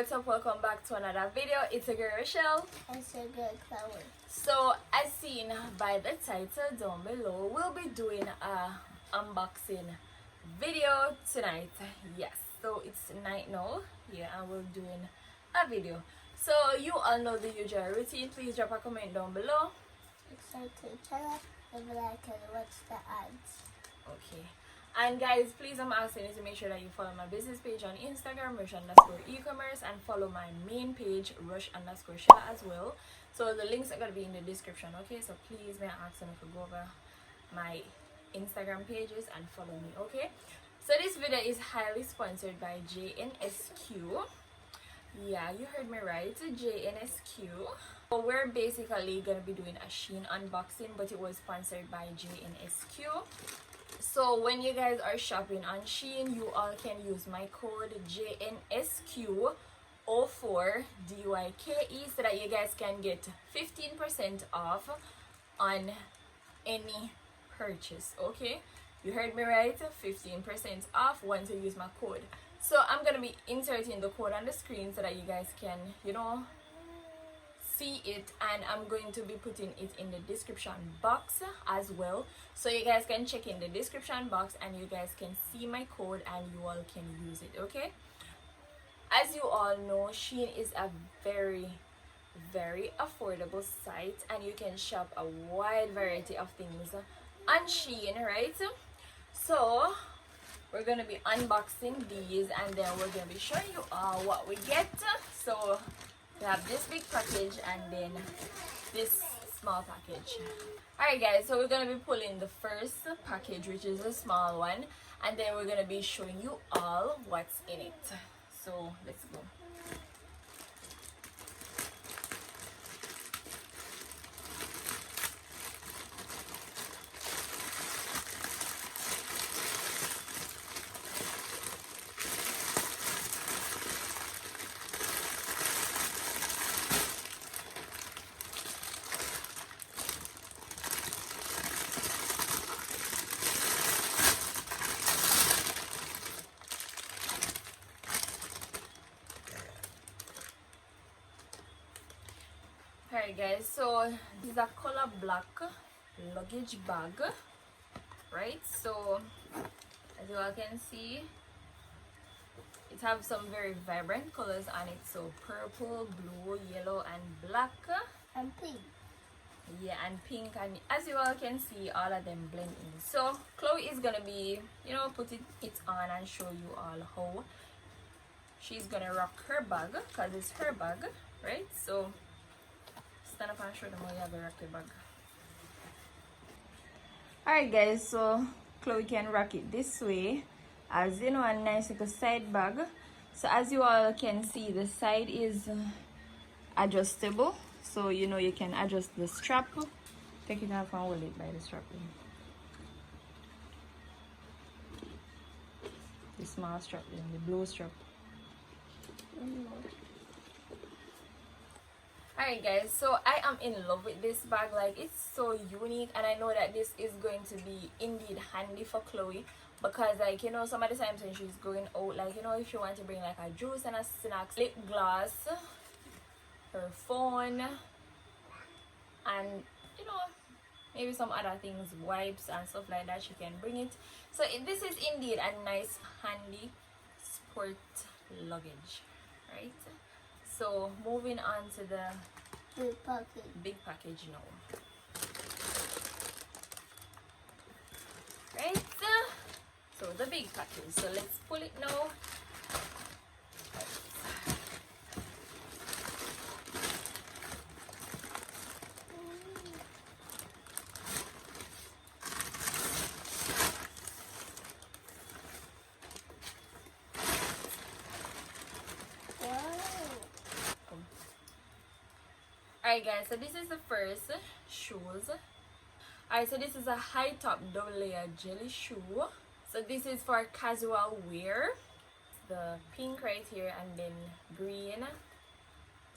what's up? Welcome back to another video. It's a girl Rochelle. It's a girl Chloe. So as seen by the title down below, we'll be doing a unboxing video tonight. Yes, so it's night now. Yeah, and we're doing a video. So you all know the usual routine. Please drop a comment down below. Subscribe to the channel, leave a like and watch the ads. Okay. And guys, please, I'm asking you to make sure that you follow my business page on Instagram, rush_ecommerce, and follow my main page, rush_shella as well. So the links are going to be in the description, okay? So please, may I ask you to go over my Instagram pages and follow me, okay? So this video is highly sponsored by Jnsq. Yeah, you heard me right, Jnsq. So we're basically going to be doing a Shein unboxing, but it was sponsored by Jnsq. So when you guys are shopping on Shein, you all can use my code JNSQ04DYKE so that you guys can get 15% off on any purchase. Okay, you heard me right, 15% off once you use my code. So I'm gonna be inserting the code on the screen so that you guys can, you know, see it, and I'm going to be putting it in the description box as well, so you guys can check in the description box and you guys can see my code and you all can use it. Okay, as you all know, Shein is a very affordable site and you can shop a wide variety of things on Shein, right? So we're gonna be unboxing these and then we're gonna be showing you all what we get. So we have this big package and then this small package. Alright guys, so we're going to be pulling the first package, which is a small one, and then we're going to be showing you all what's in it. So let's go. Alright guys, so this is a color black luggage bag, right? So as you all can see, it has some very vibrant colors on it. So purple, blue, yellow and black And pink. Yeah, and pink, and as you all can see, all of them blend in. So Chloe is gonna be, you know, putting it on and show you all how she's gonna rock her bag, because it's her bag, right? So stand up and show them how you have to rock your bag. Alright guys, so Chloe can rock it this way, as you know, a nice little side bag. So as you all can see, the side is adjustable, so you know you can adjust the strap. Take it off and hold it by the strap. The small strap, the blue strap. Alright guys, so I am in love with this bag. Like, it's so unique, and I know that this is going to be indeed handy for Chloe, because, like, you know, some of the times when she's going out, like, you know, if you want to bring like a juice and a snack, lip gloss, her phone, and you know, maybe some other things, wipes and stuff like that, she can bring it. So this is indeed a nice handy sport luggage, right? So moving on to the big package now, right? So the big package, so let's pull it now. Alright guys, so this is the first shoes. Alright, so this is a high top double layer jelly shoe. So this is for casual wear. The pink right here and then green.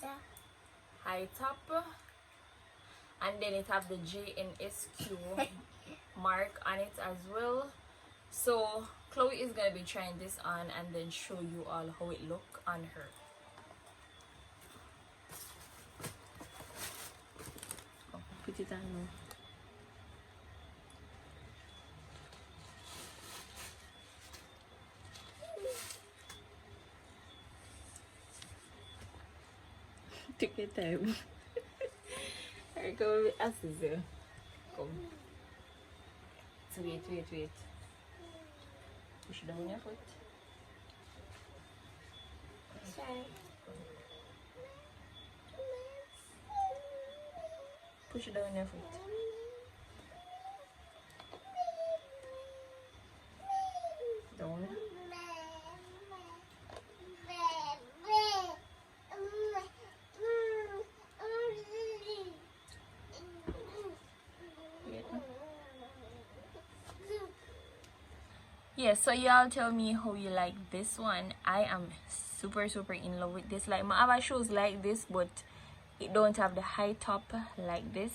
Yeah. High top. And then it have the Jnsq mark on it as well. So Chloe is gonna be trying this on and then show you all how it look on her. it on now. Take your time. Alright, come with assist. Come. So wait. Push down your foot. Sorry. Push down your foot. Down. Yeah, so y'all tell me how you like this one. I am super in love with this. Like, my other shoes like this, but it don't have the high top like this.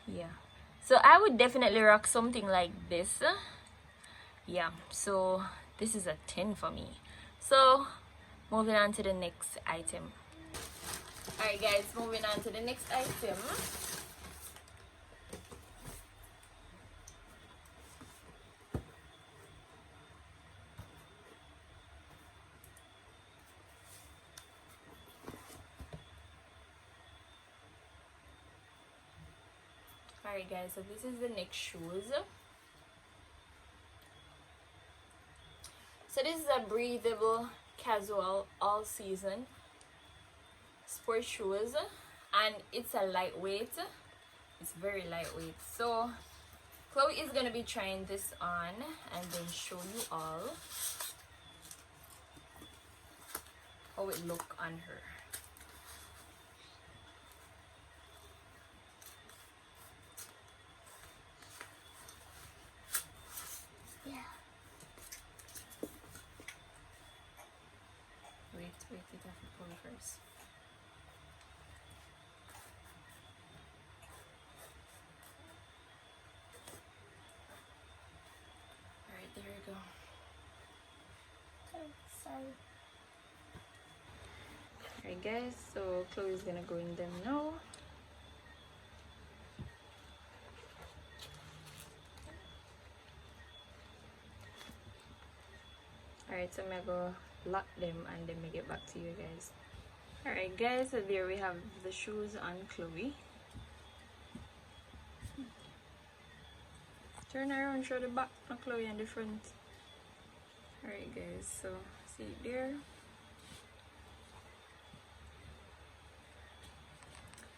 Yeah, so I would definitely rock something like this. Yeah, so this is a 10 for me. So moving on to the next item. Alright guys, moving on to the next item. Alright guys, so this is the next shoes. So this is a breathable, casual, all season sport shoes, and it's a lightweight. It's very lightweight. So Chloe is gonna be trying this on and then show you all how it look on her. Wait, it have to pull first. Alright, there you go. Okay, sorry. Alright guys, so Chloe's gonna go in them now. Alright, so I'm gonna go lock them and then we get back to you guys. Alright guys, so there we have the shoes on Chloe. Turn around, show the back of Chloe and the front. Alright guys, so see it there.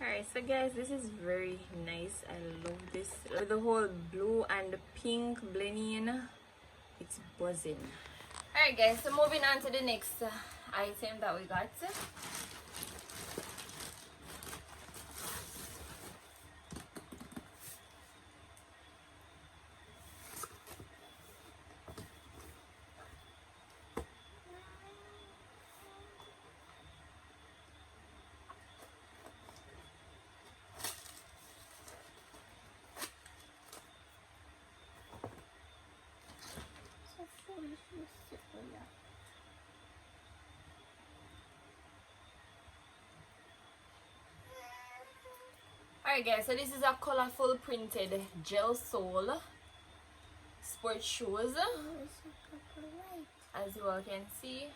Alright, so guys, this is very nice. I love this. With the whole blue and the pink blending, it's buzzing. Alright guys, so moving on to the next item that we got. So foolish, Alright guys, so this is a colorful printed gel sole sport shoes. As you all can see.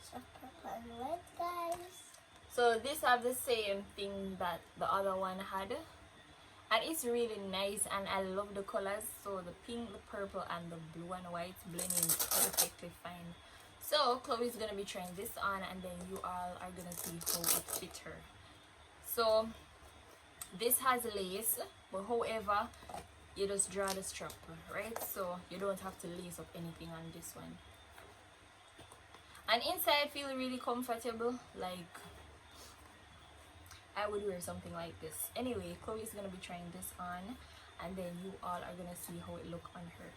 So purple and red, guys. So this have the same thing that the other one had. And it's really nice and I love the colors. So the pink, the purple and the blue and white blending perfectly fine. So Chloe's gonna be trying this on and then you all are gonna see how it fits her. So this has lace, but however you just draw the strap, right? So you don't have to lace up anything on this one. And inside feel really comfortable, like I would wear something like this. Anyway, Chloe is gonna be trying this on and then you all are gonna see how it look on her.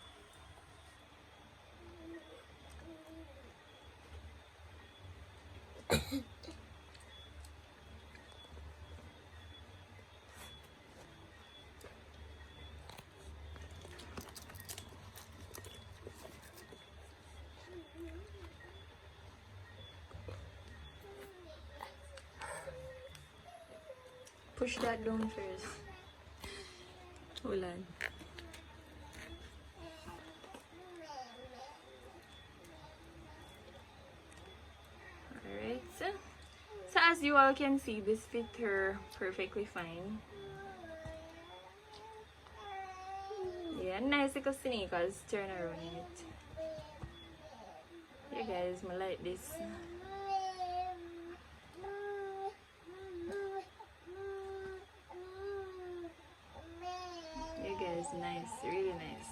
push that down first. Hold on. Alright, so as you all can see, this fit her perfectly fine. Yeah, nice little sneakers. Turn around in it. Yeah guys, I like this. Yeah guys, nice, really nice.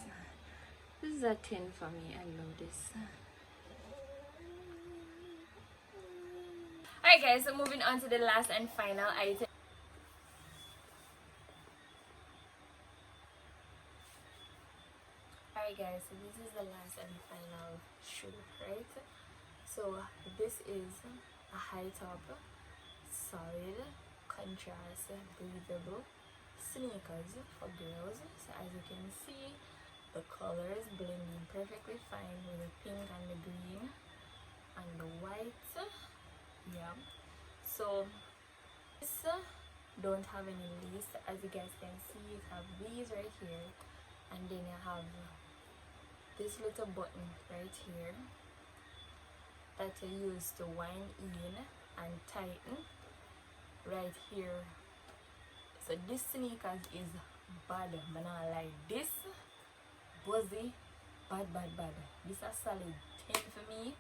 This is a 10 for me. I love this. Alright guys, so moving on to the last and final item. Alright guys, so this is the last and final shoe, right? So this is a high top, solid, contrast, breathable sneakers for girls. So as you can see, the colors blending perfectly fine with the pink and the green and the white. Yeah, so this don't have any lace. As you guys can see, it have these right here, and then you have this little button right here that you use to wind in and tighten right here. So this sneakers is bad, but not like this buzzy, bad. This is a solid 10 for me.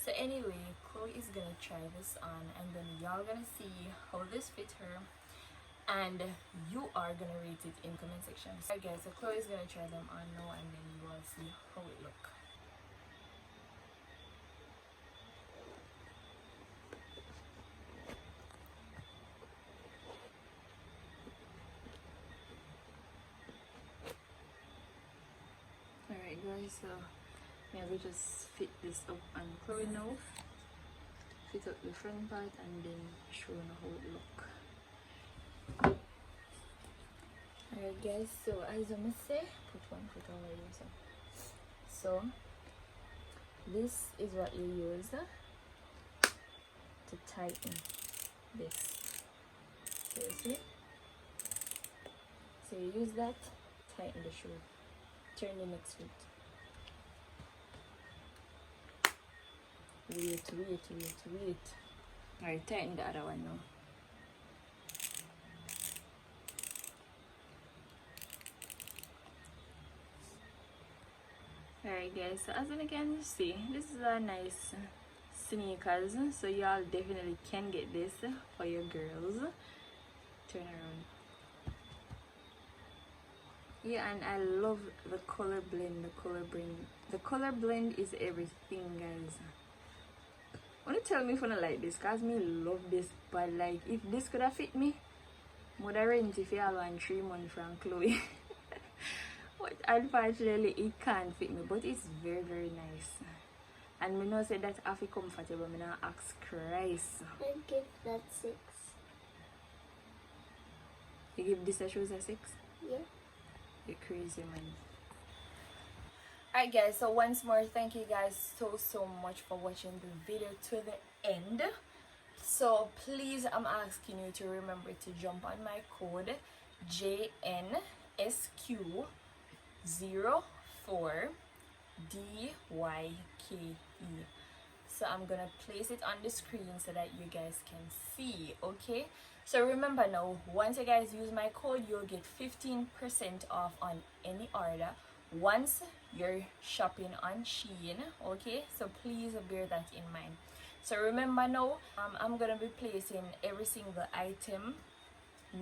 So anyway, Chloe is gonna try this on, and then y'all gonna see how this fit her, and you are gonna rate it in comment section. So guys, so Chloe is gonna try them on now, and then you will see how it look. Alright guys, so maybe just fit this up on Chloe now. Fit up the front part and then show you how it look. Alright guys, so as I must say, put one foot over here. So this is what you use to tighten this. So you see? So you use that, tighten the shoe. Turn the next foot. Wait. Alright, tighten the other one now. Alright guys, so as you can see, this is a nice sneakers, so y'all definitely can get this for your girls. Turn around. Yeah, and I love the color blend. The color blend is everything, guys. Wanna tell me if I don't like this, cause me love this, but like if this could have fit me, would I rent if y'all want 3 months from Chloe. But unfortunately it can't fit me, but it's very nice. And me know say that I feel comfortable, me not ask Christ. I give that 6. You give this a shoes a 6? Yeah. You're crazy, man. Alright guys, so once more, thank you guys so much for watching the video to the end. So please, I'm asking you to remember to jump on my code Jnsq 04 DYKE. So I'm gonna place it on the screen so that you guys can see. Okay, so remember now, once you guys use my code, you'll get 15% off on any order once you're shopping on Shein. Okay, so please bear that in mind. So remember now, I'm gonna be placing every single item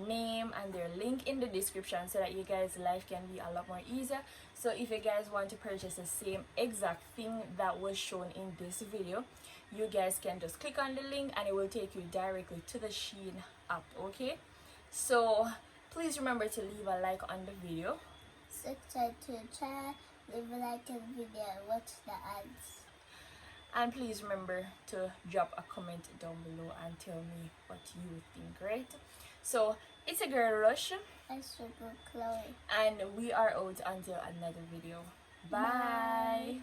name and their link in the description so that you guys' life can be a lot more easier. So if you guys want to purchase the same exact thing that was shown in this video, you guys can just click on the link and it will take you directly to the Shein app. Okay, so please remember to leave a like on the video, Subscribe to the channel, leave a like on the video, and watch the ads. and please remember to drop a comment down below and tell me what you think, right? So it's a girl rush, I should go Chloe. and we are out until another video. Bye.